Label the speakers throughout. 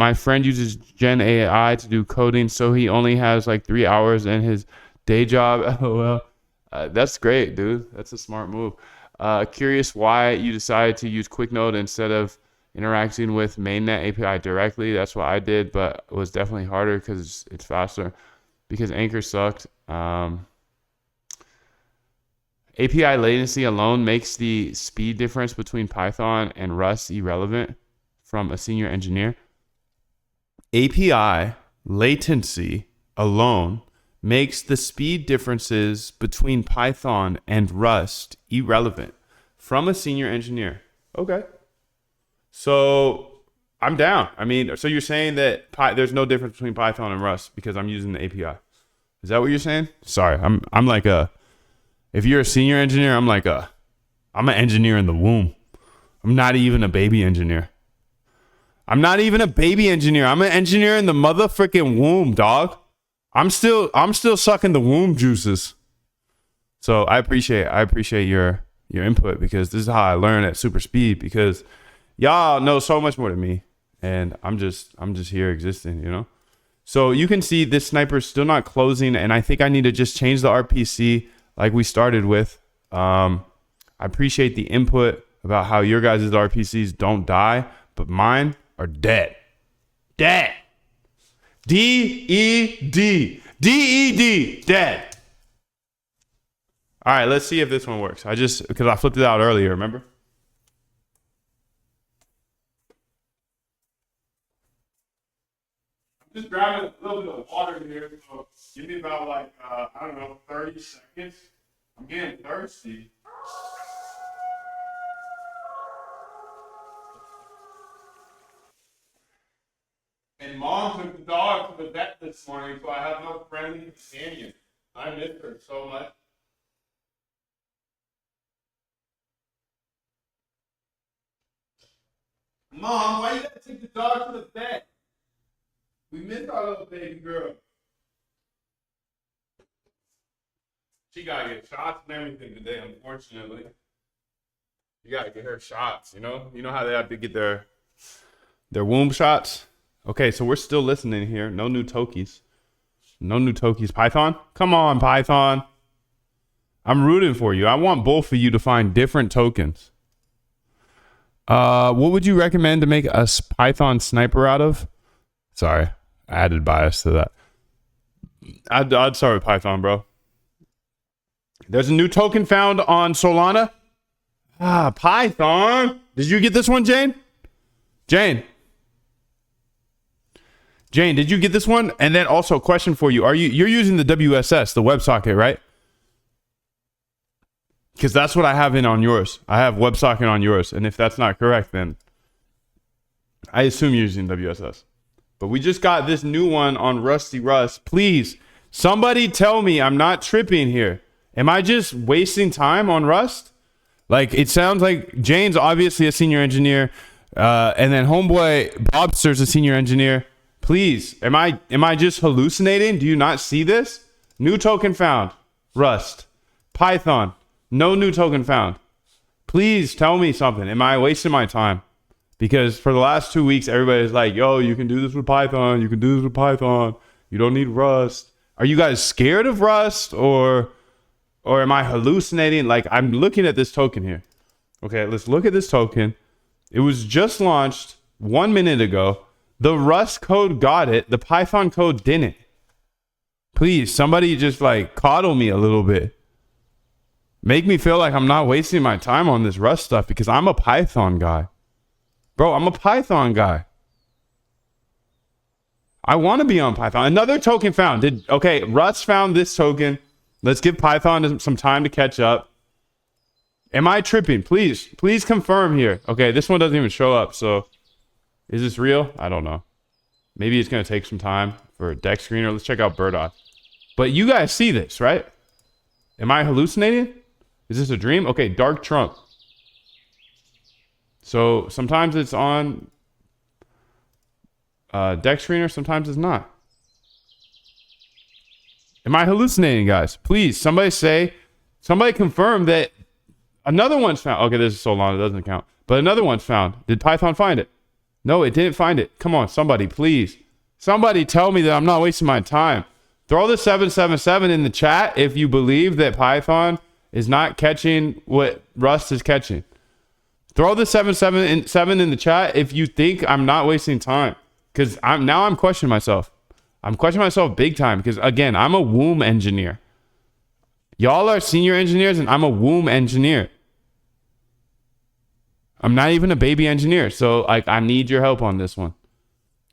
Speaker 1: My friend uses Gen AI to do coding, so he only has like 3 hours in his day job. LOL. That's great, dude. That's a smart move. Curious why you decided to use QuickNode instead of interacting with mainnet API directly. That's what I did, but it was definitely harder because it's faster. Because Anchor sucked. API latency alone makes the speed difference between Python and Rust irrelevant from a senior engineer. API latency alone makes the speed differences between Python and Rust irrelevant from a senior engineer. Okay. So I'm down. I mean, so you're saying that there's no difference between Python and Rust because I'm using the API. Is that what you're saying? Sorry, I'm like if you're a senior engineer, I'm an engineer in the womb. I'm not even a baby engineer. I'm not even a baby engineer. I'm an engineer in the motherfucking womb, dog. I'm still sucking the womb juices. So I appreciate your input because this is how I learn at super speed because y'all know so much more than me and I'm just here existing, you know? So you can see this sniper's still not closing and I think I need to just change the RPC like we started with. I appreciate the input about how your guys' RPCs don't die, but mine are dead. Dead. D-E-D. D-E-D. Dead. All right, let's see if this one works. Because I flipped it out earlier, remember? I'm just grabbing a little bit of water here. So give me about like, I don't know, 30 seconds. I'm getting thirsty. And Mom took the dog to the vet this morning, so I have no friendly companion. I miss her so much. Mom, why you gotta take the dog to the vet? We miss our little baby girl. She gotta get shots and everything today, unfortunately. You gotta get her shots, you know? You know how they have to get their womb shots? Okay, so we're still listening here. No new Tokis. No new Tokis. Python? Come on, Python. I'm rooting for you. I want both of you to find different tokens. What would you recommend to make a Python sniper out of? Sorry, I added bias to that. I'd start with Python, bro. There's a new token found on Solana. Python. Did you get this one, Jane? Jane, did you get this one? And then also a question for you. You're using the WSS, the WebSocket, right? Because that's what I have on yours. I have WebSocket on yours. And if that's not correct, then I assume you're using WSS. But we just got this new one on Rusty Rust. Please, somebody tell me I'm not tripping here. Am I just wasting time on Rust? Like, it sounds like Jane's obviously a senior engineer. And then homeboy Bobster's a senior engineer. Please, am I just hallucinating? Do you not see this? New token found. Rust. Python. No new token found. Please tell me something. Am I wasting my time? Because for the last 2 weeks, everybody's like, yo, you can do this with Python. You can do this with Python. You don't need Rust. Are you guys scared of Rust or am I hallucinating? Like, I'm looking at this token here. Okay, let's look at this token. It was just launched 1 minute ago. The Rust code got it. The Python code didn't. Please, somebody just like coddle me a little bit. Make me feel like I'm not wasting my time on this Rust stuff because I'm a Python guy. Bro, I'm a Python guy. I want to be on Python. Another token found. Okay, Rust found this token. Let's give Python some time to catch up. Am I tripping? Please confirm here. Okay, this one doesn't even show up, so is this real? I don't know. Maybe it's going to take some time for a deck screener. Let's check out Birdeye. But you guys see this, right? Am I hallucinating? Is this a dream? Okay, Dark Trump. So sometimes it's on deck screener, sometimes it's not. Am I hallucinating, guys? Please, somebody confirm that another one's found. Okay, this is Solana, it doesn't count. But another one's found. Did Python find it? No, it didn't find it. Come on, somebody, please. Somebody tell me that I'm not wasting my time. Throw the 777 in the chat if you believe that Python is not catching what Rust is catching. Throw the 777 in the chat if you think I'm not wasting time. Because I'm questioning myself. I'm questioning myself big time because, again, I'm a womb engineer. Y'all are senior engineers and I'm a womb engineer. I'm not even a baby engineer. So, like, I need your help on this one.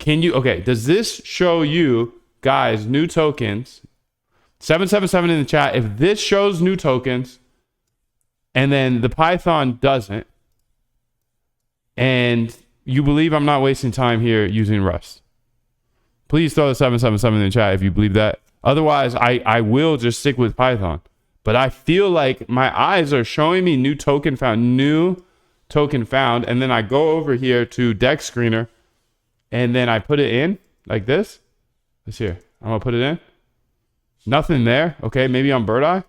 Speaker 1: Okay, does this show you guys new tokens? 777 in the chat. If this shows new tokens and then the Python doesn't, and you believe I'm not wasting time here using Rust, please throw the 777 in the chat if you believe that. Otherwise, I will just stick with Python. But I feel like my eyes are showing me new token found, and then I go over here to Dex Screener, and then I put it in like this. Let's here. I'm gonna put it in. Nothing there. Okay, maybe on Bird Eye.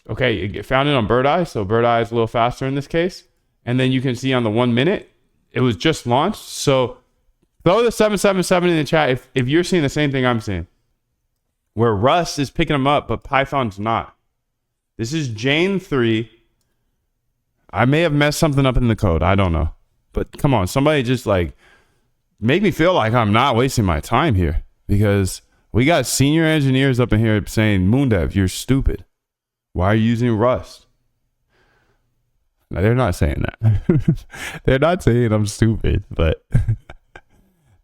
Speaker 1: Okay, it found it on Bird Eye, so Bird Eye is a little faster in this case. And then you can see on the 1 minute, it was just launched. So throw the 777 in the chat if you're seeing the same thing I'm seeing, where Rust is picking them up, but Python's not. This is Jane 3. I may have messed something up in the code. I don't know. But come on, somebody just like make me feel like I'm not wasting my time here, because we got senior engineers up in here saying, Moondev, you're stupid. Why are you using Rust? No, they're not saying that. They're not saying I'm stupid, but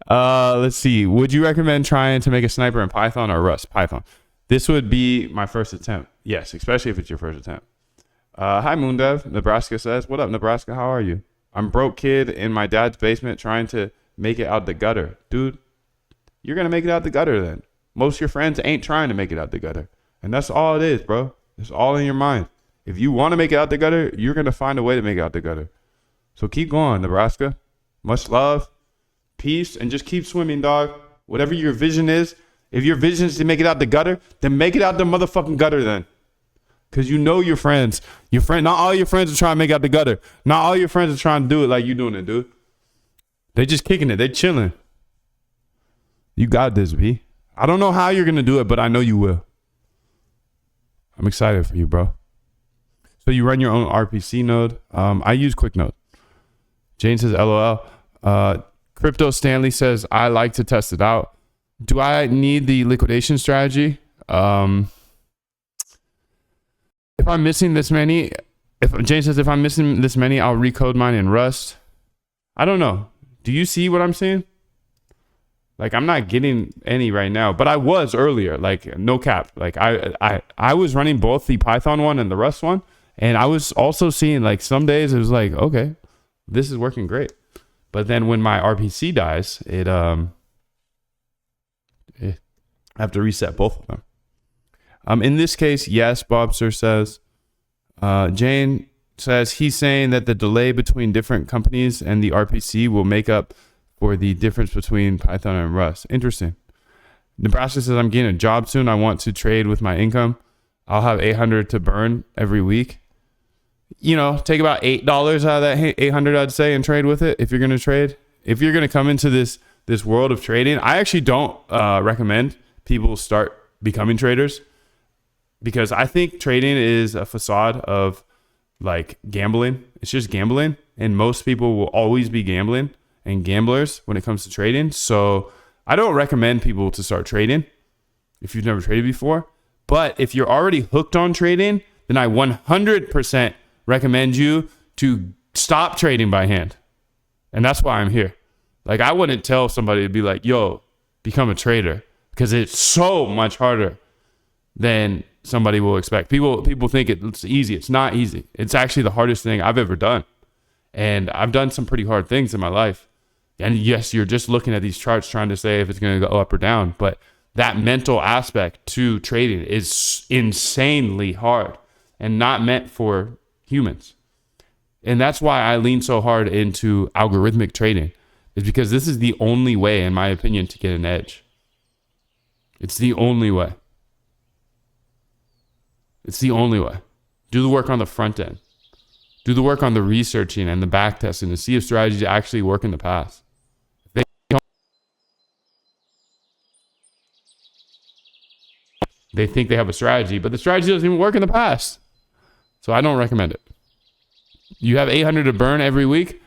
Speaker 1: let's see. Would you recommend trying to make a sniper in Python or Rust? Python. This would be my first attempt. Yes, especially if it's your first attempt. Hi, Moondev. Nebraska says, what up, Nebraska? How are you? I'm broke kid in my dad's basement trying to make it out the gutter. Dude, you're going to make it out the gutter then. Most of your friends ain't trying to make it out the gutter. And that's all it is, bro. It's all in your mind. If you want to make it out the gutter, you're going to find a way to make it out the gutter. So keep going, Nebraska. Much love, peace, and just keep swimming, dog. Whatever your vision is, if your vision is to make it out the gutter, then make it out the motherfucking gutter then. Because you know your friends. Not all your friends are trying to make it out the gutter. Not all your friends are trying to do it like you doing it, dude. They just kicking it. They chilling. You got this, B. I don't know how you're going to do it, but I know you will. I'm excited for you, bro. So you run your own RPC node. I use QuickNode. Jane says, LOL. Crypto Stanley says, I like to test it out. Do I need the liquidation strategy? If I'm missing this many, Jane says, if I'm missing this many, I'll recode mine in Rust. I don't know. Do you see what I'm seeing? Like, I'm not getting any right now, but I was earlier, like, no cap. Like, I was running both the Python one and the Rust one. And I was also seeing, like, some days it was like, okay, this is working great. But then when my RPC dies, I have to reset both of them. In this case, yes, Bobster says. Jane says he's saying that the delay between different companies and the RPC will make up for the difference between Python and Rust. Interesting. Nebraska says, I'm getting a job soon. I want to trade with my income. I'll have 800 to burn every week. You know, take about $8 out of that 800, I'd say, and trade with it if you're going to trade. If you're going to come into this world of trading, I actually don't recommend people start becoming traders, because I think trading is a facade of, like, gambling. It's just gambling, and most people will always be gambling and gamblers when it comes to trading. So I don't recommend people to start trading if you've never traded before. But if you're already hooked on trading, then I 100% recommend you to stop trading by hand. And that's why I'm here. Like, I wouldn't tell somebody to be like, yo, become a trader, because it's so much harder than somebody will expect. People think it's easy. It's not easy. It's actually the hardest thing I've ever done. And I've done some pretty hard things in my life. And yes, you're just looking at these charts trying to say if it's going to go up or down. But that mental aspect to trading is insanely hard and not meant for humans. And that's why I lean so hard into algorithmic trading, is because this is the only way, in my opinion, to get an edge. It's the only way. It's the only way. Do the work on the front end. Do the work on the researching and the back testing to see if strategies actually work in the past. They think they have a strategy, but the strategy doesn't even work in the past. So I don't recommend it. You have $800 to burn every week.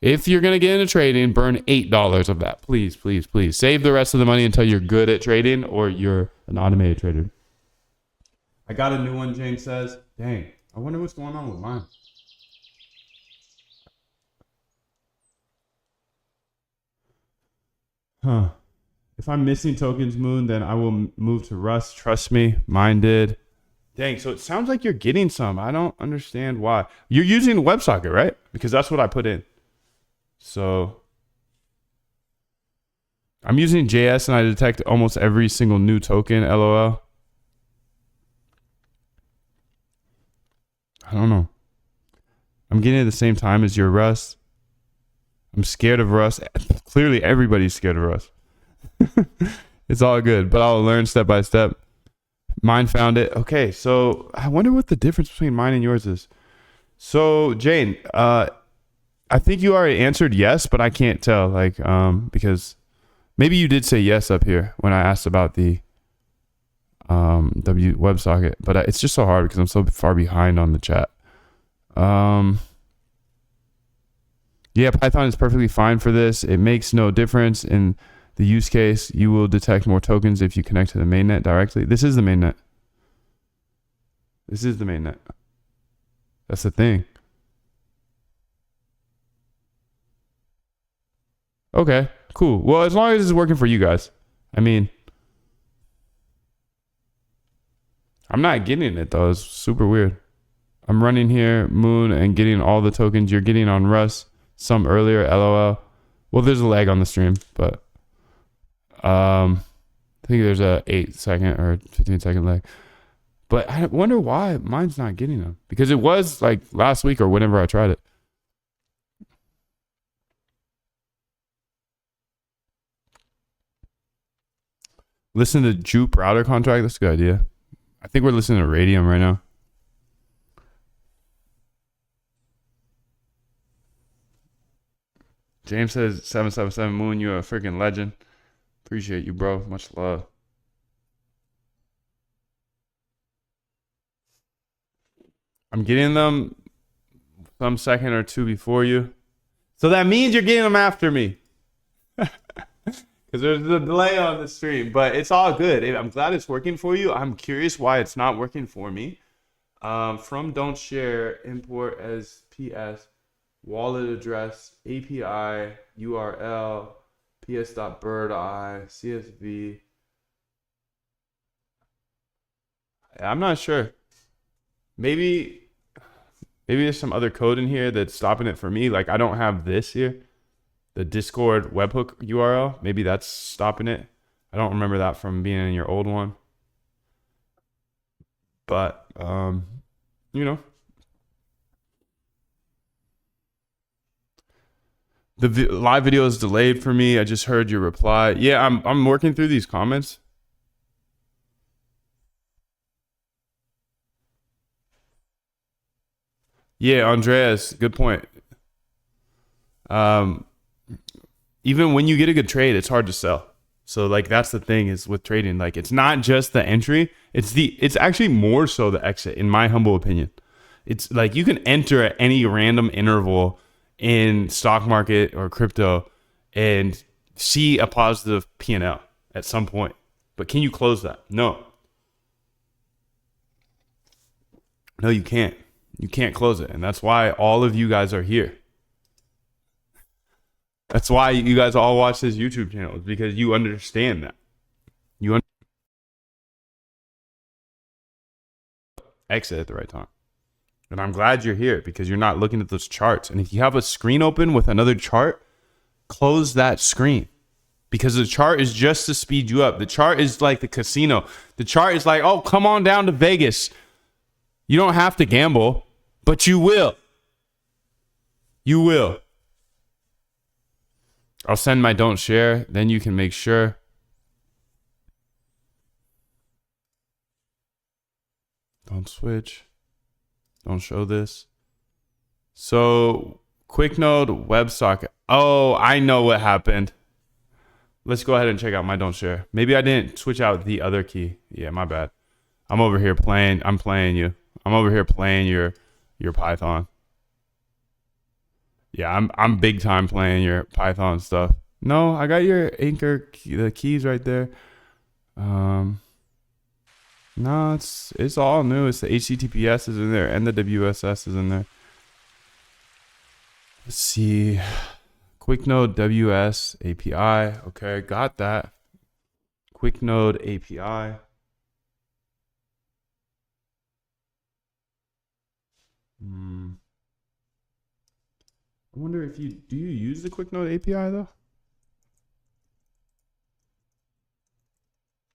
Speaker 1: If you're going to get into trading, burn $8 of that. Please, please, please. Save the rest of the money until you're good at trading or you're an automated trader. I got a new one, James says. Dang, I wonder what's going on with mine. Huh. If I'm missing tokens, Moon, then I will move to Rust. Trust me, mine did. Dang, so it sounds like you're getting some. I don't understand why. You're using WebSocket, right? Because that's what I put in. So I'm using JS and I detect almost every single new token, LOL. I don't know. I'm getting it at the same time as your Rust. I'm scared of Rust. Clearly, everybody's scared of Rust. It's all good, but I'll learn step by step. Mine found it. Okay, so I wonder what the difference between mine and yours is. So, Jane, I think you already answered yes, but I can't tell, because maybe you did say yes up here when I asked about the WebSocket, but it's just so hard because I'm so far behind on the chat. Yeah, Python is perfectly fine for this. It makes no difference in the use case. You will detect more tokens if you connect to the mainnet directly. This is the mainnet. This is the mainnet. That's the thing. Okay, cool. Well, as long as it's working for you guys. I mean, I'm not getting it though. It's super weird. I'm running here, Moon, and getting all the tokens you're getting on Rust. Some earlier, LOL. Well, there's a lag on the stream, but I think there's a 8-second or 15-second lag. But I wonder why mine's not getting them. Because it was like last week or whenever I tried it. Listen to Jupe router contract. That's a good idea. I think we're listening to Radium right now. James says 777 Moon, you're a freaking legend. Appreciate you, bro. Much love. I'm getting them some second or two before you. So that means you're getting them after me. Because there's a delay on the stream, but it's all good. I'm glad it's working for you. I'm curious why it's not working for me. From don't share, import as PS, wallet address, API, URL, ps.birdi, CSV. I'm not sure. Maybe there's some other code in here that's stopping it for me. Like I don't have this here. The Discord webhook URL, maybe that's stopping it. I don't remember that from being in your old one. But, you know. The live video is delayed for me. I just heard your reply. Yeah, I'm working through these comments. Yeah, Andreas, good point. Even when you get a good trade, it's hard to sell. So like that's the thing is with trading, like it's not just the entry, it's actually more so the exit, in my humble opinion. It's like you can enter at any random interval in stock market or crypto and see a positive P&L at some point. But can you close that? No. No, you can't. You can't close it. And that's why all of you guys are here. That's why you guys all watch this YouTube channel, is because you understand that. You exit at the right time. And I'm glad you're here because you're not looking at those charts. And if you have a screen open with another chart, close that screen. Because the chart is just to speed you up. The chart is like the casino. The chart is like, oh, come on down to Vegas. You don't have to gamble, but you will. You will. I'll send my don't share. Then you can make sure. Don't switch. Don't show this. So quick node WebSocket. Oh, I know what happened. Let's go ahead and check out my don't share. Maybe I didn't switch out the other key. Yeah, my bad. I'm over here playing. I'm playing you. I'm over here playing your Python. Yeah, I'm big time playing your Python stuff. No, I got your anchor key, the keys right there. No, it's all new. It's the HTTPS is in there and the WSS is in there. Let's see. Quick node WS API. Okay, got that. Quick node API. I wonder if you use the quick node API though?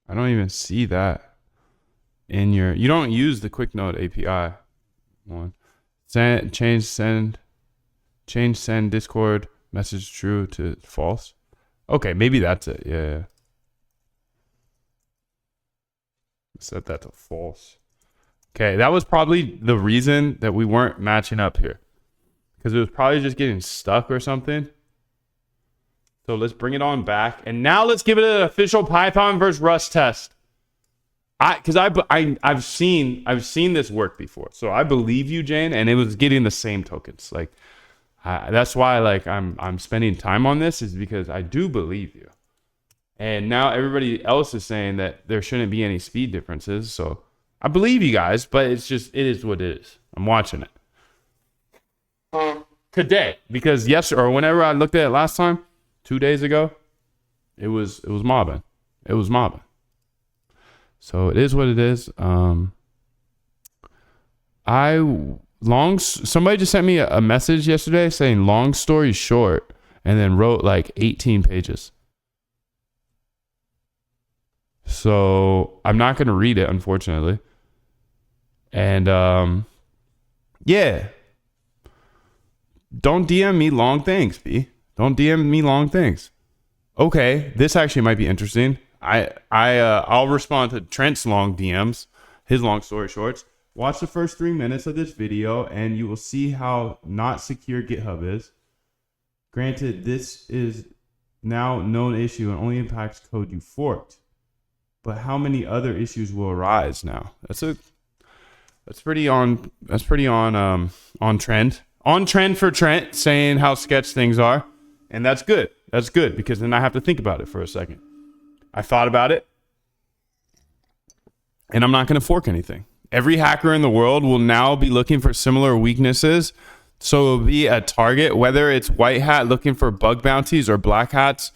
Speaker 1: I don't even see that in your. You don't use the quick node API one. Change send Discord message true to false. Okay, maybe that's it. Yeah. Set that to false. Okay, that was probably the reason that we weren't matching up here. Because it was probably just getting stuck or something. So let's bring it on back. And now let's give it an official Python versus Rust test. I've seen this work before. So I believe you, Jane, and it was getting the same tokens. Like that's why like I'm spending time on this, is because I do believe you. And now everybody else is saying that there shouldn't be any speed differences. So I believe you guys, but it is what it is. I'm watching it. Today, because whenever I looked at it last time, 2 days ago, it was mobbing. It was mobbing. So it is what it is. Somebody just sent me a message yesterday saying long story short, and then wrote like 18 pages. So I'm not going to read it, unfortunately. And yeah. Don't DM me long things, B. Don't DM me long things. Okay, this actually might be interesting. I'll respond to Trent's long DMs, his long story shorts. Watch the first 3 minutes of this video and you will see how not secure GitHub is. Granted, this is now known issue and only impacts code you forked. But how many other issues will arise now? That's pretty on trend. On trend for Trent saying how sketch things are. And that's good. That's good, because then I have to think about it for a second. I thought about it. And I'm not going to fork anything. Every hacker in the world will now be looking for similar weaknesses. So it'll be a target, whether it's white hat looking for bug bounties or black hats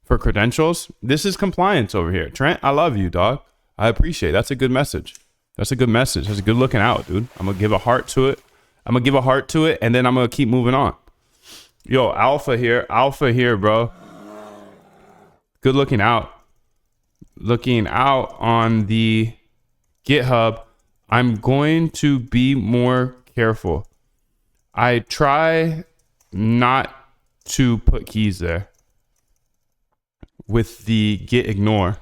Speaker 1: for credentials. This is compliance over here. Trent, I love you, dog. I appreciate it. That's a good message. That's a good message. That's a good looking out, dude. I'm going to give a heart to it. And then I'm going to keep moving on. Yo, Alpha here, bro. Good looking out. Looking out on the GitHub. I'm going to be more careful. I try not to put keys there with the git ignore.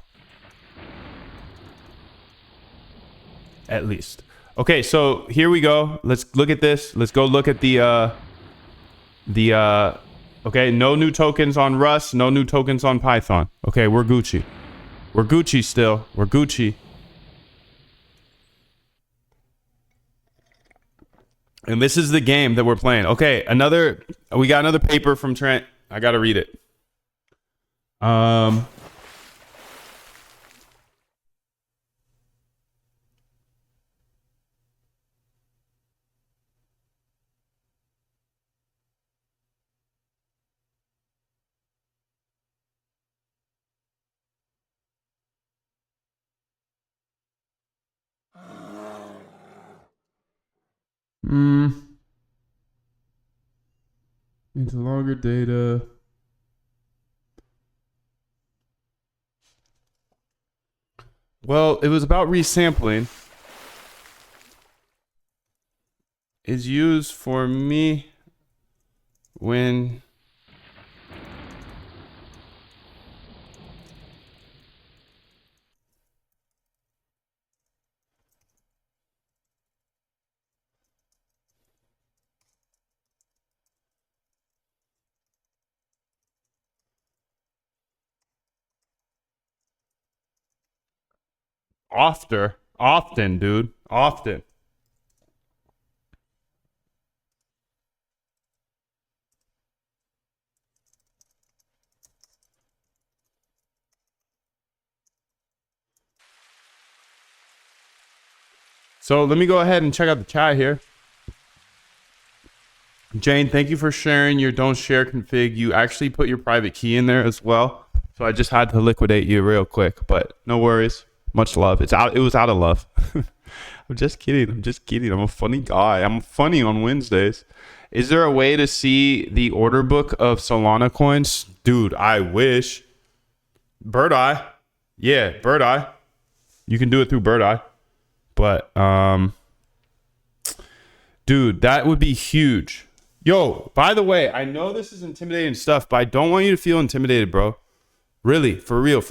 Speaker 1: At least. Okay, so here we go. Let's look at this. Let's go look at okay, no new tokens on Rust, no new tokens on Python. Okay, we're Gucci. We're Gucci still. We're Gucci. And this is the game that we're playing. Okay, we got another paper from Trent. I got to read it. Into longer data. Well, it was about resampling. Is used for me when Often, dude. Often. So let me go ahead and check out the chat here. Jane, thank you for sharing your don't share config. You actually put your private key in there as well. So I just had to liquidate you real quick, but no worries. Much love. It was out of love. I'm just kidding. I'm a funny guy. I'm funny on Wednesdays. Is there a way to see the order book of Solana coins? Dude, I wish. Bird Eye. Yeah, Bird Eye. You can do it through Bird Eye. But dude, that would be huge. Yo, by the way, I know this is intimidating stuff, but I don't want you to feel intimidated, bro. Really, for real.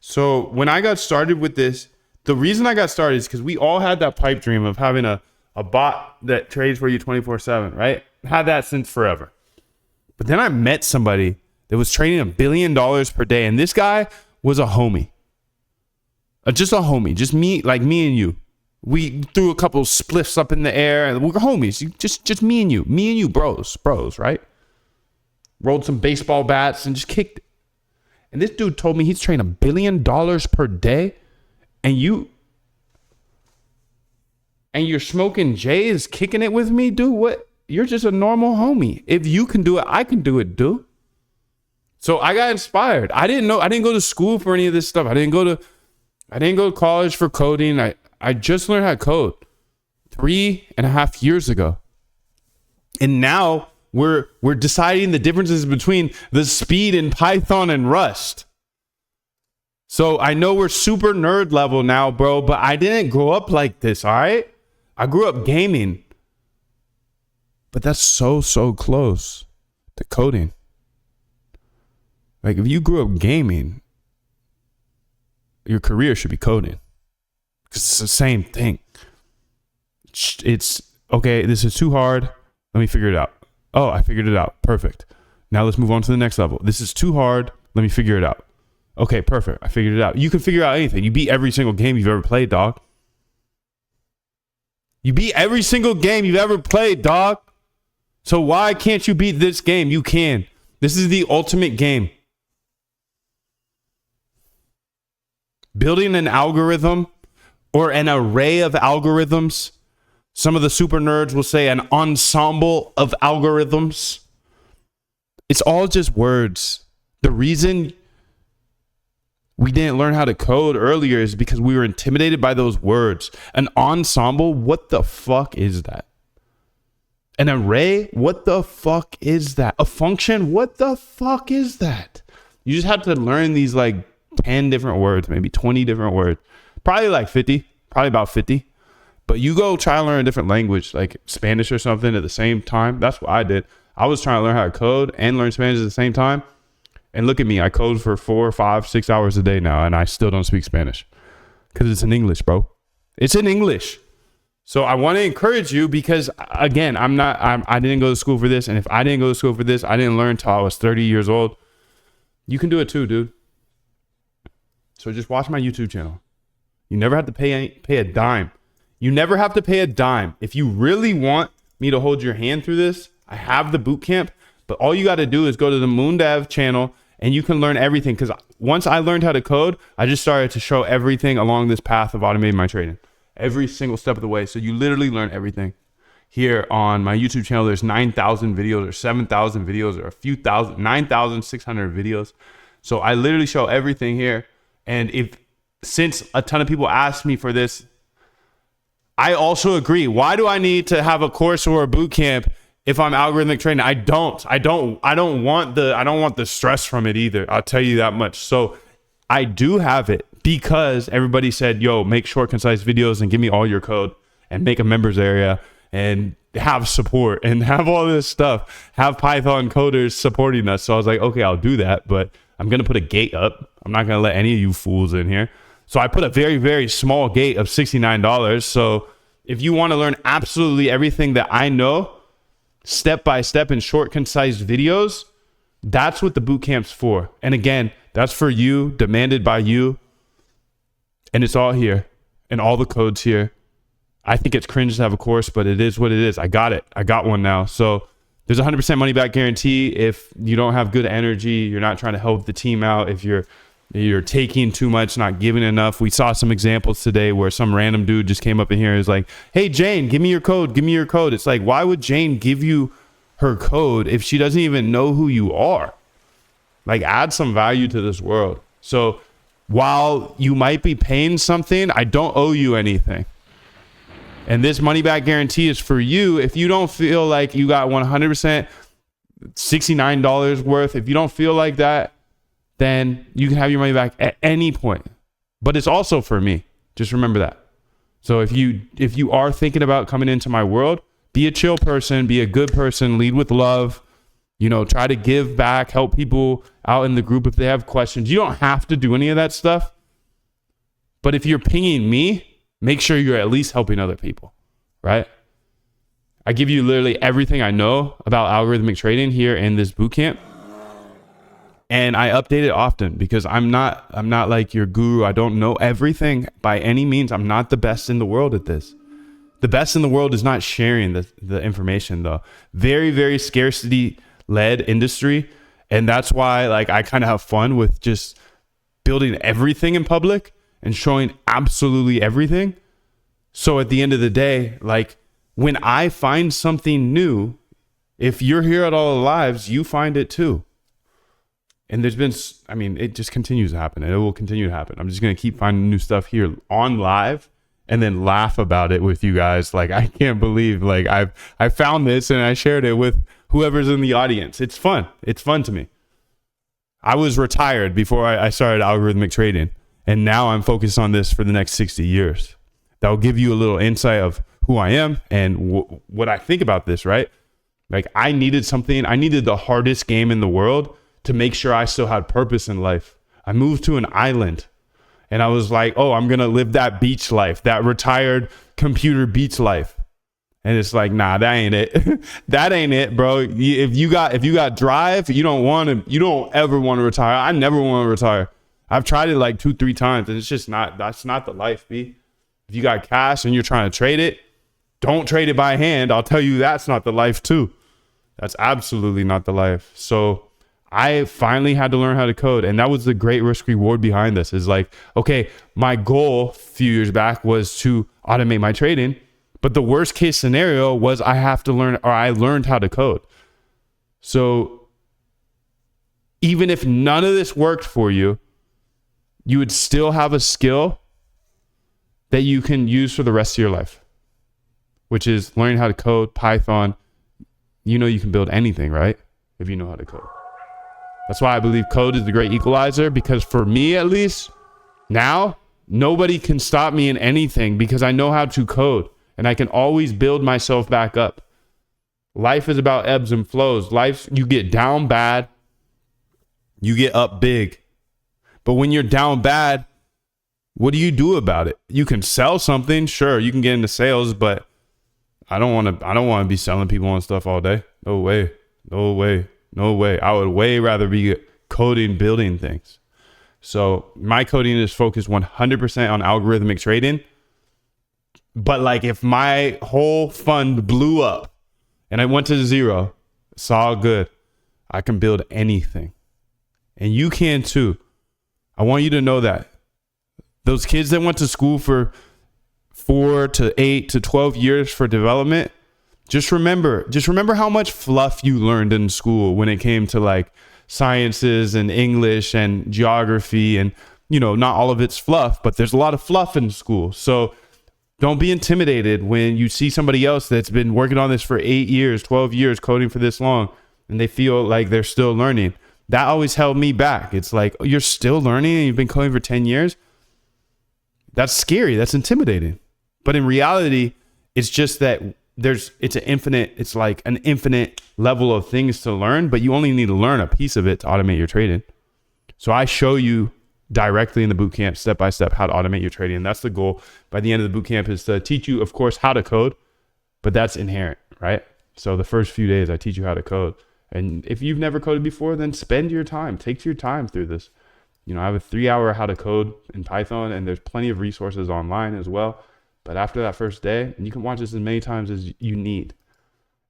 Speaker 1: So when I got started with this, the reason I got started is because we all had that pipe dream of having a bot that trades for you 24/7, right? Had that since forever. But then I met somebody that was trading $1 billion per day, and this guy was a homie. Just a homie, just me, like me and you. We threw a couple spliffs up in the air, and we were homies. Just me and you, bros, right? Rolled some baseball bats and just kicked it. And this dude told me he's trading $1 billion per day, and you're smoking J's, kicking it with me, dude. What? You're just a normal homie. If you can do it, I can do it, dude. So I got inspired. I didn't go to school for any of this stuff. I didn't go to college for coding. I just learned how to code 3.5 years ago. And now we're deciding the differences between the speed in Python and Rust. So I know we're super nerd level now, bro, but I didn't grow up like this, all right? I grew up gaming. But that's so close to coding. Like if you grew up gaming, your career should be coding. Because it's the same thing. It's, okay, this is too hard. Let me figure it out. Oh, I figured it out. Perfect. Now let's move on to the next level. This is too hard. Let me figure it out. Okay, perfect. I figured it out. You can figure out anything. You beat every single game you've ever played, dog. You beat every single game you've ever played, dog. So why can't you beat this game? You can. This is the ultimate game. Building an algorithm or an array of algorithms. Some of the super nerds will say an ensemble of algorithms. It's all just words. The reason we didn't learn how to code earlier is because we were intimidated by those words. An ensemble, what the fuck is that? An array, what the fuck is that? A function, what the fuck is that? You just have to learn these like 10 different words, maybe 20 different words. Probably like 50, probably about 50. But you go try to learn a different language, like Spanish or something at the same time. That's what I did. I was trying to learn how to code and learn Spanish at the same time. And look at me, I code for 4, 5, 6 hours a day now, and I still don't speak Spanish. Because it's in English, bro. It's in English. So I want to encourage you because, again, I didn't go to school for this. And if I didn't go to school for this, I didn't learn until I was 30 years old. You can do it too, dude. So just watch my YouTube channel. You never have to pay a dime. You never have to pay a dime. If you really want me to hold your hand through this, I have the boot camp. But all you got to do is go to the Moondev channel and you can learn everything. Because once I learned how to code, I just started to show everything along this path of automating my trading. Every single step of the way. So you literally learn everything. Here on my YouTube channel, there's 9,000 videos or 7,000 videos or a few thousand, 9,600 videos. So I literally show everything here. And since a ton of people asked me for this, I also agree. Why do I need to have a course or a boot camp if I'm algorithmic trading? I don't want the stress from it either. I'll tell you that much. So I do have it because everybody said, yo, make short, concise videos and give me all your code and make a members area and have support and have all this stuff. Have Python coders supporting us. So I was like, okay, I'll do that, but I'm going to put a gate up. I'm not going to let any of you fools in here. So I put a very, very small gate of $69. So if you want to learn absolutely everything that I know, step by step in short, concise videos, that's what the boot camp's for. And again, that's for you, demanded by you. And it's all here, and all the codes here. I think it's cringe to have a course, but it is what it is. I got it. I got one now. So there's a 100% money back guarantee. If you don't have good energy, you're not trying to help the team out. If you're taking too much, not giving enough. We saw some examples today where some random dude just came up in here and was like, hey, Jane, give me your code. Give me your code. It's like, why would Jane give you her code if she doesn't even know who you are? Like, add some value to this world. So while you might be paying something, I don't owe you anything. And this money back guarantee is for you. If you don't feel like you got 100% $69 worth, if you don't feel like that, then you can have your money back at any point. But it's also for me. Just remember that. So if you are thinking about coming into my world, be a chill person, be a good person, lead with love, try to give back, help people out in the group if they have questions. You don't have to do any of that stuff. But if you're pinging me, make sure you're at least helping other people, right? I give you literally everything I know about algorithmic trading here in this bootcamp. And I update it often because I'm not like your guru. I don't know everything by any means. I'm not the best in the world at this. The best in the world is not sharing the information though. Very, very scarcity led industry. And that's why I kind of have fun with just building everything in public and showing absolutely everything. So at the end of the day, when I find something new, if you're here at All the Lives, you find it too. And there's been, it just continues to happen and it will continue to happen. I'm just going to keep finding new stuff here on live and then laugh about it with you guys. I can't believe I found this and I shared it with whoever's in the audience. It's fun. It's fun to me. I was retired before I started algorithmic trading. And now I'm focused on this for the next 60 years. That will give you a little insight of who I am and what I think about this, right? I needed the hardest game in the world to make sure I still had purpose in life. I moved to an island and I was like, oh, I'm going to live that beach life, that retired computer beach life. And it's like, nah, that ain't it. That ain't it, bro. If you got drive, you don't ever want to retire. I never want to retire. I've tried it 2-3 times and it's just that's not the life, B. If you got cash and you're trying to trade it, don't trade it by hand. I'll tell you that's not the life too. That's absolutely not the life. So I finally had to learn how to code. And that was the great risk reward behind this is okay, my goal a few years back was to automate my trading. But the worst case scenario was I learned how to code. So even if none of this worked for you, you would still have a skill that you can use for the rest of your life, which is learning how to code Python. You can build anything, right? If you know how to code. That's why I believe code is the great equalizer, because for me, at least now, nobody can stop me in anything because I know how to code and I can always build myself back up. Life is about ebbs and flows. You get down bad, you get up big. But when you're down bad, what do you do about it? You can sell something, sure, you can get into sales, but I don't want to be selling people on stuff all day. No way. I would way rather be coding, building things. So my coding is focused 100% on algorithmic trading. But if my whole fund blew up and I went to zero, it's all good. I can build anything. And you can too. I want you to know that. Those kids that went to school for 4 to 8 to 12 years for development, just remember how much fluff you learned in school when it came to sciences and English and geography. And, not all of it's fluff, but there's a lot of fluff in school. So don't be intimidated when you see somebody else that's been working on this for 8 years, 12 years, coding for this long, and they feel like they're still learning. That always held me back. It's like, you're still learning and you've been coding for 10 years? That's scary. That's intimidating. But in reality, it's just that it's like an infinite level of things to learn, but you only need to learn a piece of it to automate your trading. So I show you directly in the bootcamp, step by step, how to automate your trading. And that's the goal by the end of the bootcamp, is to teach you, of course, how to code, but that's inherent, right? So the first few days I teach you how to code. And if you've never coded before, then spend your time, take your time through this. I have a 3-hour how to code in Python, and there's plenty of resources online as well. But after that first day, and you can watch this as many times as you need,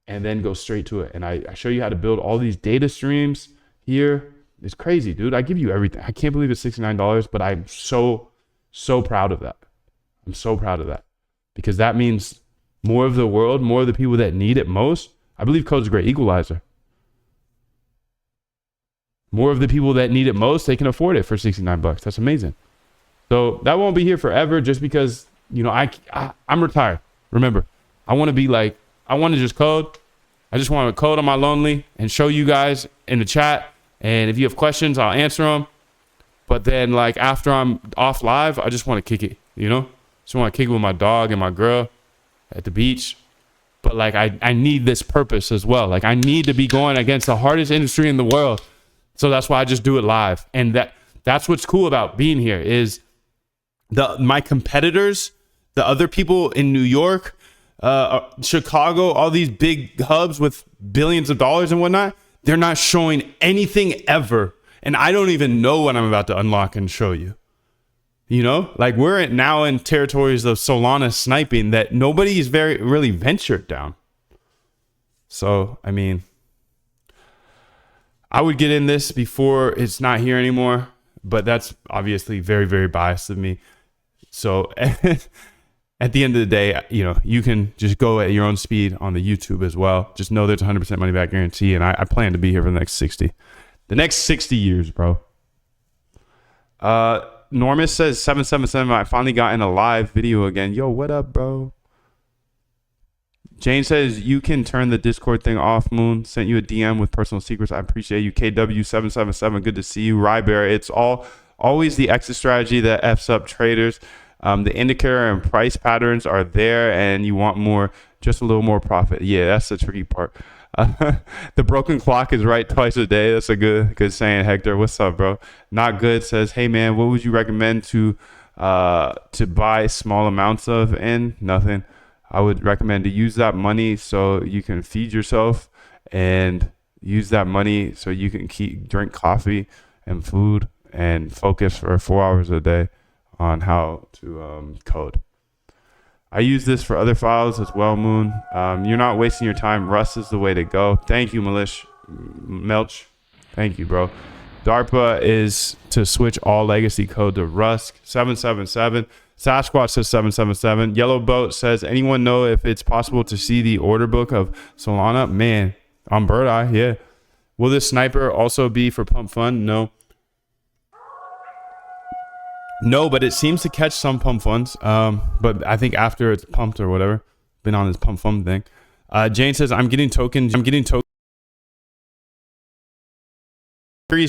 Speaker 1: and then go straight to it. And I show you how to build all these data streams here. It's crazy, dude. I give you everything. I can't believe it's $69, but I'm so proud of that. I'm so proud of that, because that means more of the world, more of the people that need it most. I believe code's a great equalizer. More of the people that need it most, they can afford it for $69. That's amazing. So that won't be here forever, just because, I'm retired. Remember, I want to just code. I just want to code on my lonely and show you guys in the chat. And if you have questions, I'll answer them. But then after I'm off live, I just want to kick it, Just want to kick it with my dog and my girl at the beach. But I need this purpose as well. I need to be going against the hardest industry in the world. So that's why I just do it live. And that's what's cool about being here is my competitors, the other people in New York, Chicago, all these big hubs with billions of dollars and whatnot, they're not showing anything ever. And I don't even know what I'm about to unlock and show you. We're now in territories of Solana sniping that nobody's really ventured down. So, I would get in this before it's not here anymore, but that's obviously very, very biased of me. So at the end of the day, you can just go at your own speed on the YouTube as well. Just know there's 100% money back guarantee, and I plan to be here for the next 60 years, bro. Normus says 777. I finally got in a live video again. Yo, what up, bro? Jane says you can turn the Discord thing off. Moon sent you a DM with personal secrets. I appreciate you. KW777. Good to see you. Rybear. It's always the exit strategy that f's up traders. The indicator and price patterns are there, and you want just a little more profit. Yeah, that's the tricky part. The broken clock is right twice a day. That's a good saying, Hector. What's up, bro? Not good says, hey man, what would you recommend to buy small amounts of? And nothing. I would recommend to use that money so you can feed yourself, and use that money so you can drink coffee and food and focus for 4 hours a day on how to code. I use this for other files as well, Moon. You're not wasting your time. Rust is the way to go. Thank you, Melch. Thank you, bro. DARPA is to switch all legacy code to Rust. 777. Sasquatch says 777. Yellow Boat says, anyone know if it's possible to see the order book of Solana? Man, on Bird Eye, yeah. Will this sniper also be for pump fund? No. No, but it seems to catch some pump funds. But I think after it's pumped or whatever, been on this pump fund thing. Jane says, I'm getting tokens.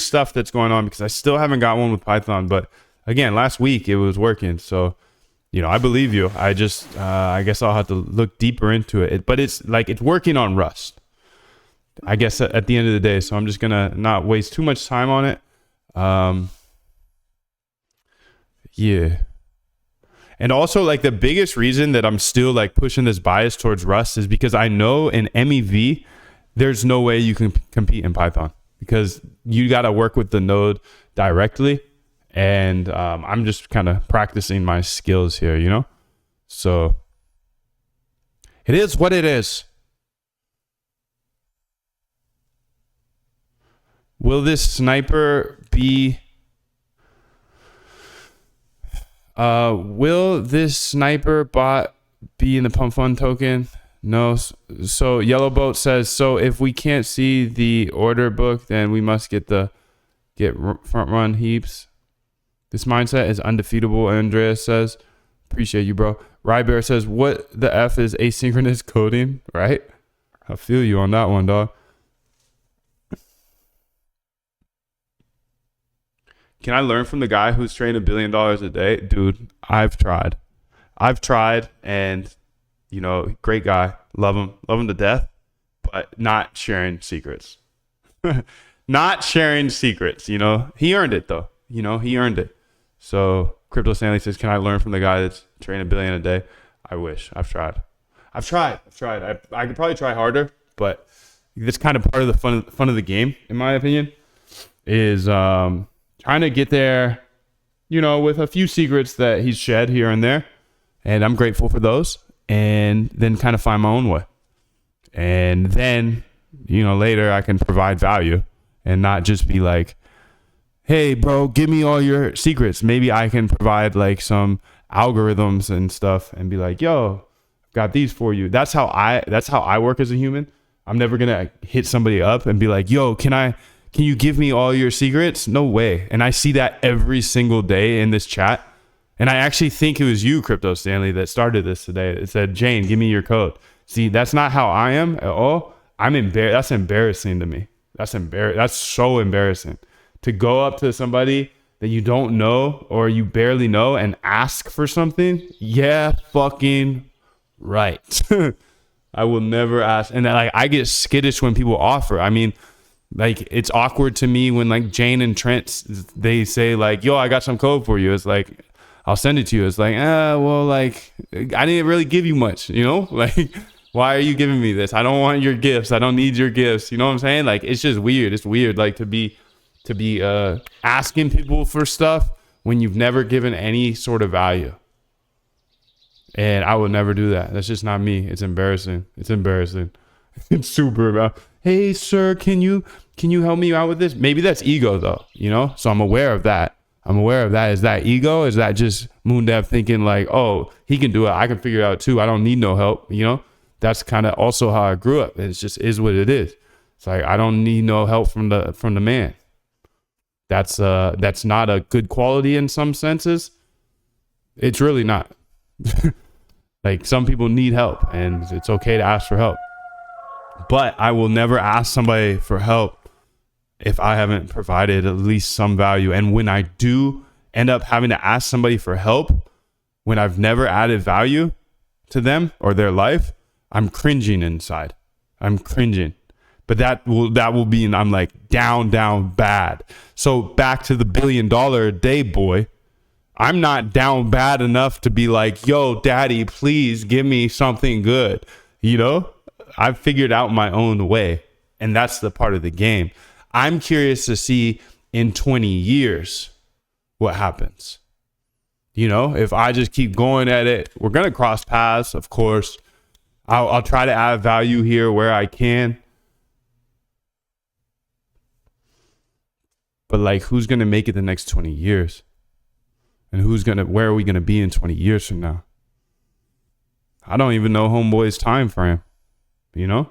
Speaker 1: Stuff that's going on because I still haven't got one with Python. But again, last week it was working. So, I believe you. I just, I guess I'll have to look deeper into it. But it's working on Rust, I guess, at the end of the day. So I'm just going to not waste too much time on it. Yeah. And also the biggest reason that I'm still pushing this bias towards Rust is because I know in MEV, there's no way you can compete in Python because you got to work with the node directly. And I'm just kind of practicing my skills here, So it is what it is. Will this sniper be... will this sniper bot be in the pump fund token? No. So Yellow Boat says, so if we can't see the order book, then we must get front run heaps. This mindset is undefeatable, Andreas says. Appreciate you, bro. Rybear says, what the F is asynchronous coding, right? I feel you on that one, dog. Can I learn from the guy who's trading $1 billion a day? Dude, I've tried, and great guy. Love him to death, but not sharing secrets. Not sharing secrets, He earned it though. He earned it. So Crypto Stanley says, can I learn from the guy that's trading $1 billion a day? I wish. I've tried. I could probably try harder, but that's kind of part of the fun of the game, in my opinion, is Trying to get there, you know, with a few secrets that he's shed here and there. And I'm grateful for those. And then kind of find my own way. And then, you know, later I can provide value and not just be like, hey, bro, give me all your secrets. Maybe I can provide like some algorithms and stuff and be like, yo, got these for you. That's how I work as a human. I'm never going to hit somebody up and be like, yo, can you give me all your secrets? No way. And I see that every single day in this chat. And I actually think it was you, Crypto Stanley, that started this today. It said, Jane, give me your code. See, that's not how I am at all. I'm embarrassed. That's embarrassing to me. That's so embarrassing to go up to somebody that you don't know or you barely know and ask for something. Yeah, fucking right. I will never ask. And like, I get skittish when people offer. I mean, like, it's awkward to me when like Jane and Trent, they say like, yo, I got some code for you. It's like, I'll send it to you. It's like, well, like, I didn't really give you much, you know? Like, why are you giving me this? I don't want your gifts. I don't need your gifts. You know what I'm saying? Like, it's just weird. It's weird, like, to be asking people for stuff when you've never given any sort of value. And I would never do that. That's just not me. It's embarrassing. It's embarrassing. It's super about, hey, sir, can you help me out with this? Maybe that's ego, though, you know? So I'm aware of that. Is that ego? Is that just Moondev thinking like, oh, he can do it. I can figure it out too. I don't need no help. You know, that's kind of also how I grew up. It's just is what it is. It's like, I don't need no help from the man. That's not a good quality in some senses. It's really not. Like, some people need help and it's okay to ask for help. But I will never ask somebody for help if I haven't provided at least some value. And when I do end up having to ask somebody for help, when I've never added value to them or their life, I'm cringing inside. I'm cringing. But that will be, and I'm like down bad. So back to the $1 billion a day boy, I'm not down bad enough to be like, yo, daddy, please give me something good. You know, I've figured out my own way. And that's the part of the game. I'm curious to see in 20 years what happens. You know, if I just keep going at it, we're going to cross paths, of course. I'll try to add value here where I can. But like, who's going to make it the next 20 years? And where are we going to be in 20 years from now? I don't even know homeboy's time frame, you know?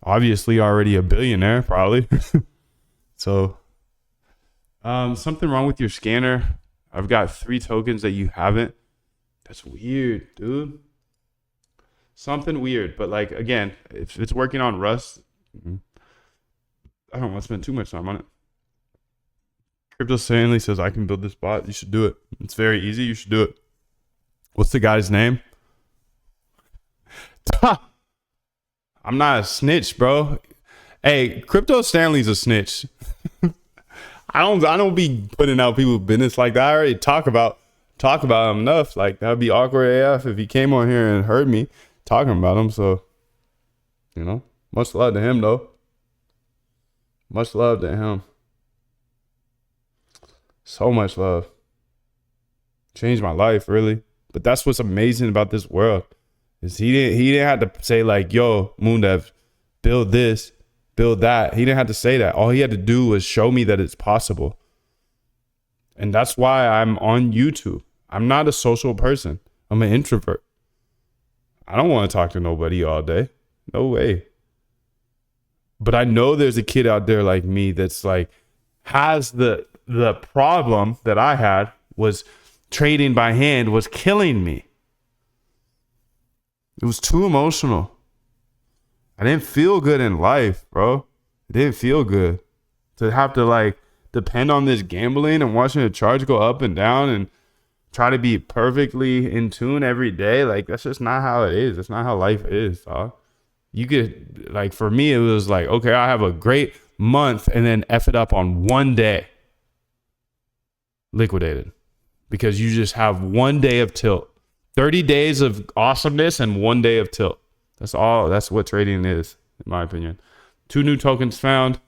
Speaker 1: Obviously already a billionaire, probably. So, something wrong with your scanner. I've got 3 tokens that you haven't. That's weird, dude. Something weird. But like, again, if it's working on Rust, I don't want to spend too much time on it. Crypto Stanley says, I can build this bot. You should do it. It's very easy. You should do it. What's the guy's name? I'm not a snitch, bro. Hey, Crypto Stanley's a snitch. I don't be putting out people's business like that. I already talk about him enough. Like, that'd be awkward AF if he came on here and heard me talking about him. So, you know, much love to him though. Much love to him. So much love. Changed my life, really. But that's what's amazing about this world. Is he didn't have to say like, yo, Moondev, build this, build that. He didn't have to say that. All he had to do was show me that it's possible. And that's why I'm on YouTube. I'm not a social person. I'm an introvert. I don't want to talk to nobody all day. No way. But I know there's a kid out there like me that's like, has the problem that I had was trading by hand was killing me. It was too emotional. I didn't feel good in life, bro. It didn't feel good to have to like depend on this gambling and watching the charge go up and down and try to be perfectly in tune every day. Like, that's just not how it is. That's not how life is, dog. You could, like, for me, it was like, okay, I have a great month and then F it up on one day. Liquidated. Because you just have one day of tilt. 30 days of awesomeness and one day of tilt. That's all. That's what trading is, in my opinion. 2 new tokens found.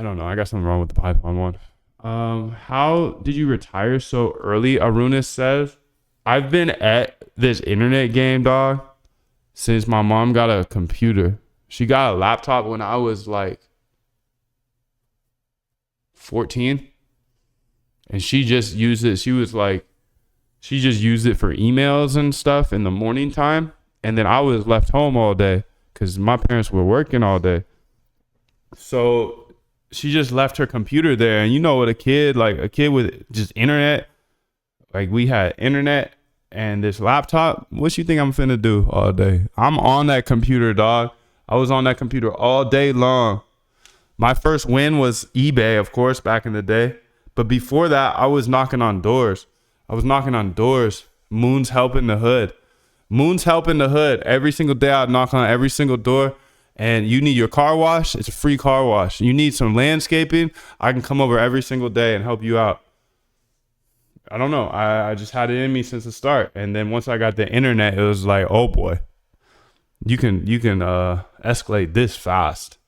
Speaker 1: I don't know. I got something wrong with the Python one. How did you retire so early? Arunas says, I've been at this internet game, dog, since my mom got a computer. She got a laptop when I was like 14, and she just used it. She just used it for emails and stuff in the morning time. And then I was left home all day because my parents were working all day. So she just left her computer there. And you know what, a kid with just internet, like we had internet and this laptop, what you think I'm finna do all day? I'm on that computer, dog. I was on that computer all day long. My first win was eBay, of course, back in the day. But before that, I was knocking on doors. Moon's helping the hood. Every single day I'd knock on every single door. And you need your car wash, it's a free car wash. You need some landscaping, I can come over every single day and help you out. I don't know. I just had it in me since the start. And then once I got the internet, it was like, oh boy, you can escalate this fast.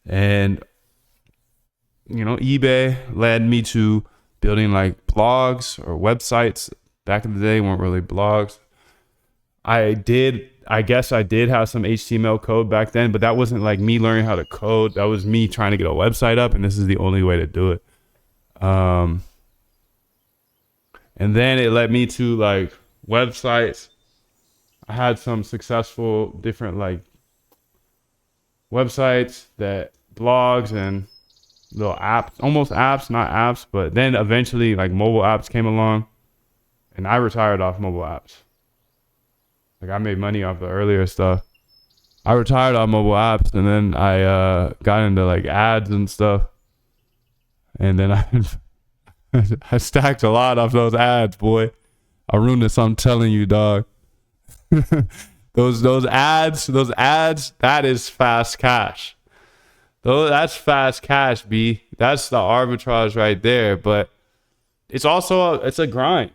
Speaker 1: And you know, eBay led me to building like blogs or websites. Back in the day, weren't really blogs. I guess I did have some HTML code back then, but that wasn't like me learning how to code. That was me trying to get a website up, and this is the only way to do it. And then it led me to like websites. I had some successful different like websites, that blogs and little apps, almost apps, not apps, but then eventually like mobile apps came along, and I retired off mobile apps. Like I made money off the earlier stuff. I retired off mobile apps, and then I got into like ads and stuff. And then I stacked a lot off those ads, boy. Arunas, I'm telling you, dog. those ads, that is fast cash. That's fast cash, B. That's the arbitrage right there. But it's also it's a grind.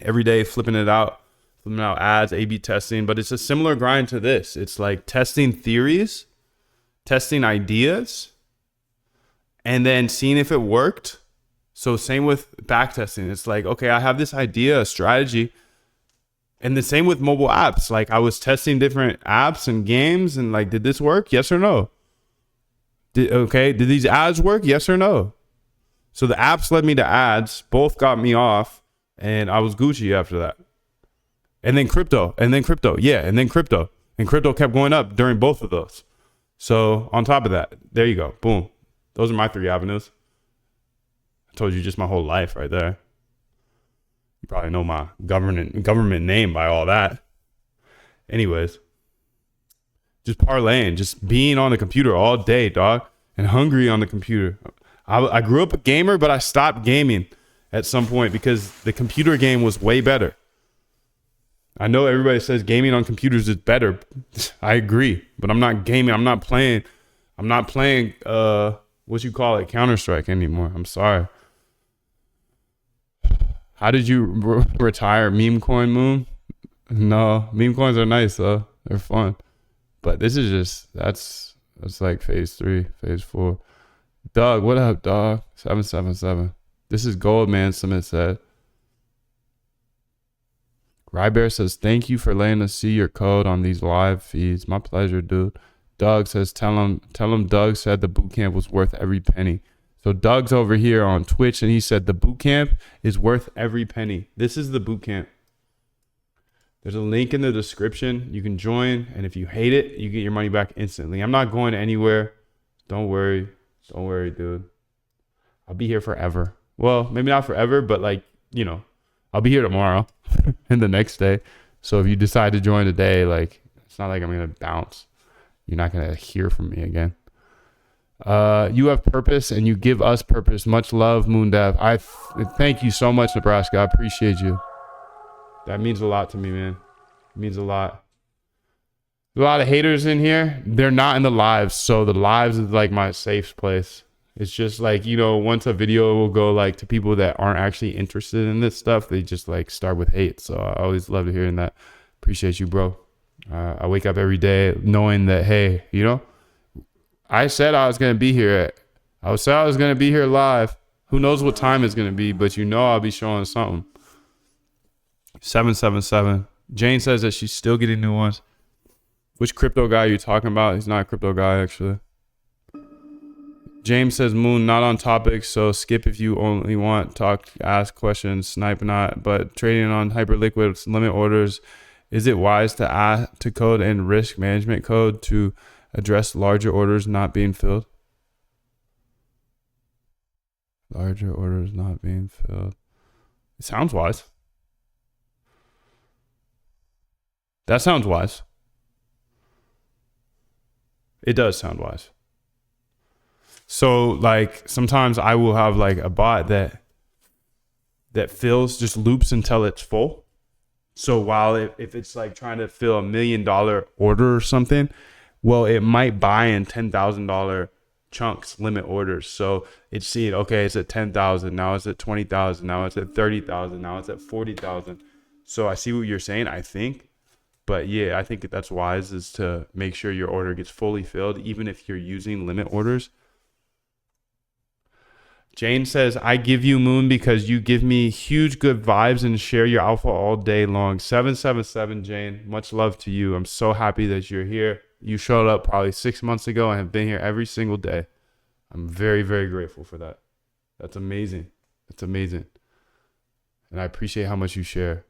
Speaker 1: Every day flipping out ads, A/B testing, but it's a similar grind to this. It's like testing theories, testing ideas, and then seeing if it worked. So same with back testing. It's like, okay, I have this idea, a strategy. And the same with mobile apps. Like I was testing different apps and games, and like, did this work? Yes or no? Did these ads work? Yes or no? So the apps led me to ads, both got me off, and I was Gucci after that. And then crypto. And crypto kept going up during both of those. So on top of that, there you go. Boom. Those are my 3 avenues. I told you just my whole life right there. You probably know my government name by all that. Anyways, just parlaying, just being on the computer all day, dog, and hungry on the computer. I grew up a gamer, but I stopped gaming at some point because the computer game was way better. I know everybody says gaming on computers is better. I agree, but I'm not gaming. I'm not playing what you call it, Counter-Strike anymore. I'm sorry. How did you retire meme coin, Moon? No, meme coins are nice though. They're fun. But this is just, that's like phase 3, phase 4. Doug, what up, dog? 777. This is gold, man, Summit said. Rybear says, thank you for letting us see your code on these live feeds. My pleasure, dude. Doug says, tell him Doug said the bootcamp was worth every penny. So Doug's over here on Twitch, and he said the bootcamp is worth every penny. This is the bootcamp. There's a link in the description. You can join, and if you hate it, you get your money back instantly. I'm not going anywhere. Don't worry. Don't worry, dude. I'll be here forever. Well, maybe not forever, but like, you know, I'll be here tomorrow and the next day. So if you decide to join today, like, it's not like I'm going to bounce. You're not going to hear from me again. You have purpose and you give us purpose. Much love, Moondev. I thank you so much, Nebraska. I appreciate you. That means a lot to me, man. It means a lot. There's a lot of haters in here. They're not in the lives. So the lives is like my safe place. It's just like, you know, once a video will go like to people that aren't actually interested in this stuff, they just like start with hate. So I always love hearing that. Appreciate you, bro. I wake up every day knowing that, hey, you know, I said I was gonna be here. I said I was gonna be here live. Who knows what time it's gonna be, but you know I'll be showing something. 777. Jane says that she's still getting new ones. Which crypto guy are you talking about? He's not a crypto guy, actually. James says Moon not on topic, so skip if you only want talk, ask questions, snipe not. But trading on Hyperliquid limit orders, is it wise to add to code and risk management code to address larger orders not being filled? Larger orders not being filled. It sounds wise. That sounds wise. It does sound wise. So like sometimes I will have like a bot that fills, just loops until it's full. So while if it's like trying to fill $1 million order or something, well, it might buy in $10,000 chunks, limit orders. So it's seeing, okay, it's at 10,000, now it's at 20,000, now it's at 30,000, now it's at 40,000. So I see what you're saying, I think. But yeah, I think that's wise, is to make sure your order gets fully filled, even if you're using limit orders. Jane says, I give you Moon because you give me huge good vibes and share your alpha all day long. 777, Jane, much love to you. I'm so happy that you're here. You showed up probably 6 months ago and have been here every single day. I'm very, very grateful for that. That's amazing. That's amazing. And I appreciate how much you share.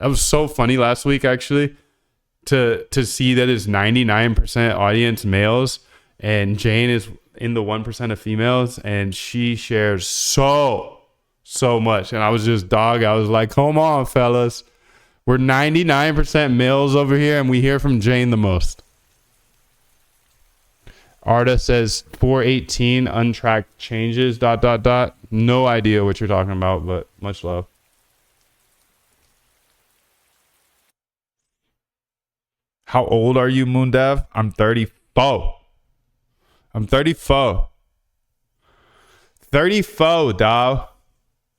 Speaker 1: That was so funny last week, actually, to see that it's 99% audience males and Jane is in the 1% of females, and she shares so much. And I was just I was like, come on, fellas. We're 99% males over here, and we hear from Jane the most. Arda says 418 untracked changes, ... No idea what you're talking about, but much love. How old are you, Moondev? I'm 34. I'm 34. 34, dawg.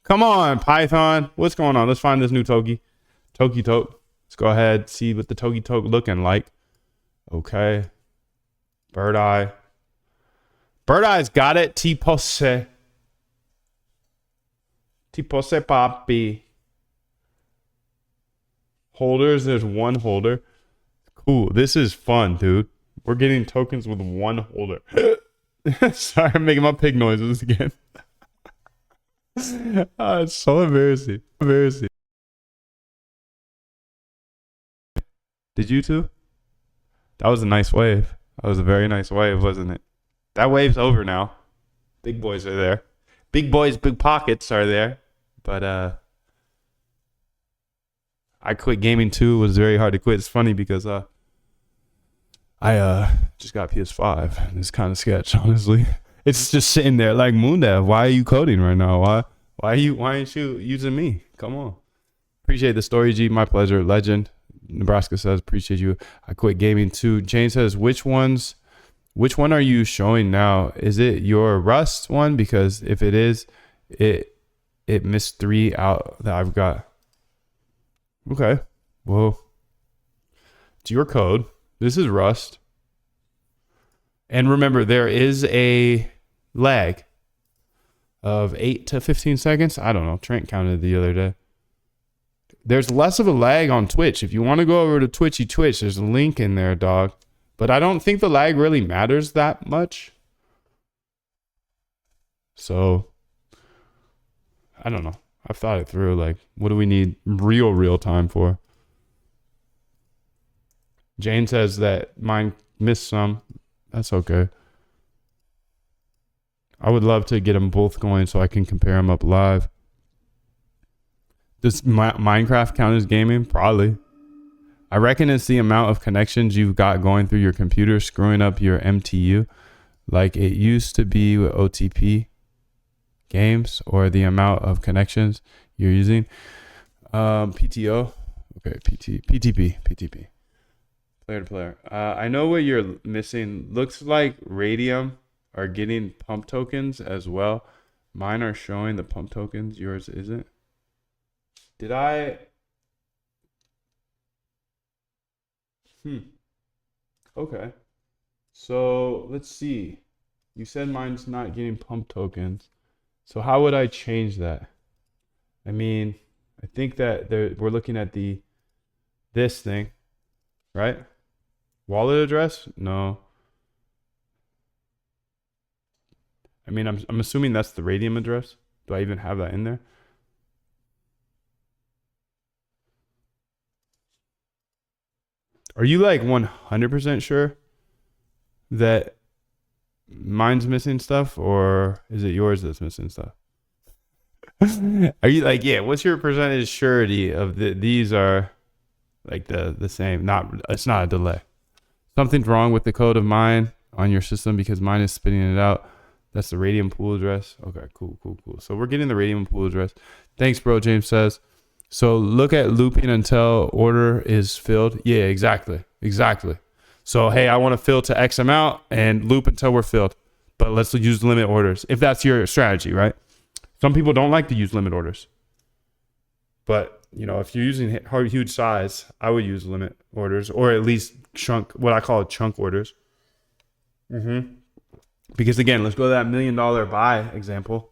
Speaker 1: Come on, Python. What's going on? Let's find this new Toki. Toki Tok. Let's go ahead, see what the Toki Tok looking like. Okay. Bird Eye. Bird Eye's got it. T-pose. T-pose, papi. Holders. There's one holder. Cool. This is fun, dude. We're getting tokens with one holder. Sorry, I'm making my pig noises again. It's so embarrassing. Embarrassing. Did you too? That was a nice wave. That was a very nice wave, wasn't it? That wave's over now. Big boys are there. Big boys, big pockets are there. But I quit gaming too. It was very hard to quit. It's funny because I just got PS5. And it's kind of sketch, honestly. It's just sitting there like, Moondev, why are you coding right now? Why aren't you using me? Come on. Appreciate the story, G. My pleasure. Legend. Nebraska says, appreciate you. I quit gaming too. Jane says, which one are you showing now? Is it your Rust one? Because if it is, it missed 3 out that I've got. Okay. Well, it's your code. This is Rust. And remember, there is a lag of 8 to 15 seconds. I don't know. Trent counted the other day. There's less of a lag on Twitch. If you want to go over to Twitch, there's a link in there, dog. But I don't think the lag really matters that much. So, I don't know. I've thought it through. Like, what do we need real time for? Jane says that mine missed some. That's okay. I would love to get them both going so I can compare them up live. Does Minecraft count as gaming? Probably. I reckon it's the amount of connections you've got going through your computer screwing up your MTU like it used to be with OTP games, or the amount of connections you're using. PTO. Okay, PTP. Player to player. I know what you're missing. Looks like Radium are getting pump tokens as well. Mine are showing the pump tokens. Yours isn't. Did I? Okay. So let's see. You said mine's not getting pump tokens. So how would I change that? I mean, I think that we're looking at this thing, right? Wallet address? No. I mean, I'm assuming that's the Radium address. Do I even have that in there? Are you like 100% sure that mine's missing stuff, or is it yours that's missing stuff? Are you like, yeah, what's your percentage surety of these are like the same? It's not a delay. Something's wrong with the code of mine on your system because mine is spitting it out. That's the Radium pool address. Okay, cool. So we're getting the Radium pool address. Thanks, bro. James says. So look at looping until order is filled. Yeah, exactly. So, hey, I want to fill to X amount and loop until we're filled. But let's use limit orders if that's your strategy, right? Some people don't like to use limit orders. But, if you're using huge size, I would use limit orders or at least what I call chunk orders. Because, again, let's go to that $1 million buy example.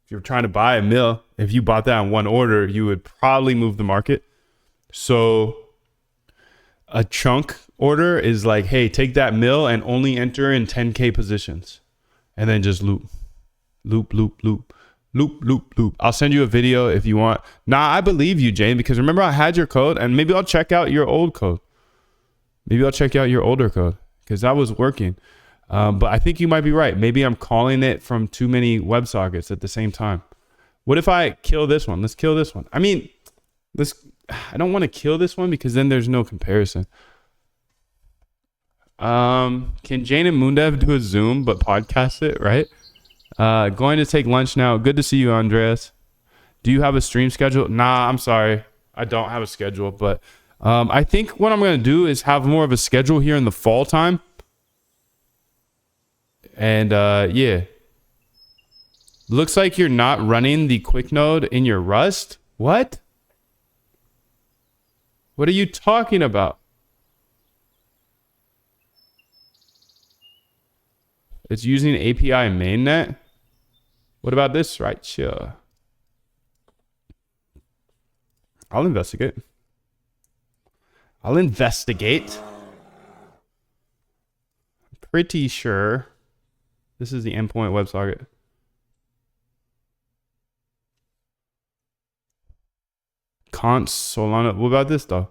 Speaker 1: If you're trying to buy a mill, if you bought that in one order, you would probably move the market. So a chunk order is like, hey, take that mill and only enter in 10K positions and then just loop. I'll send you a video if you want. Nah, I believe you, Jane, because remember I had your code and maybe I'll check out your old code. Maybe I'll check out your older code because that was working. But I think you might be right. Maybe I'm calling it from too many WebSockets at the same time. What if I kill this one? Let's kill this one. I mean, I don't want to kill this one because then there's no comparison. Can Jane and Moondev do a Zoom but podcast it, right? Going to take lunch now. Good to see you, Andreas. Do you have a stream schedule? Nah, I'm sorry. I don't have a schedule, but I think what I'm going to do is have more of a schedule here in the fall time. And yeah, looks like you're not running the quick node in your Rust. What are you talking about? It's using API mainnet. What about this right here? I'll investigate. I'm pretty sure this is the endpoint WebSocket. Const Solana. What about this though?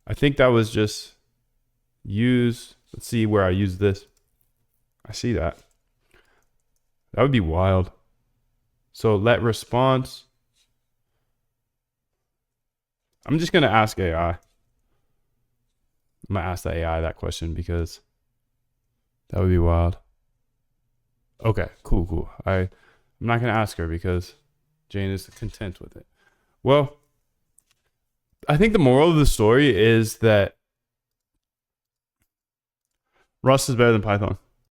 Speaker 1: I think that was just use. Let's see where I use this. I see that. That would be wild. So let response. I'm just gonna ask AI. I'm gonna ask the AI that question because that would be wild. Okay, cool. I'm not gonna ask her because Jane is content with it. Well, I think the moral of the story is that Rust is better than Python.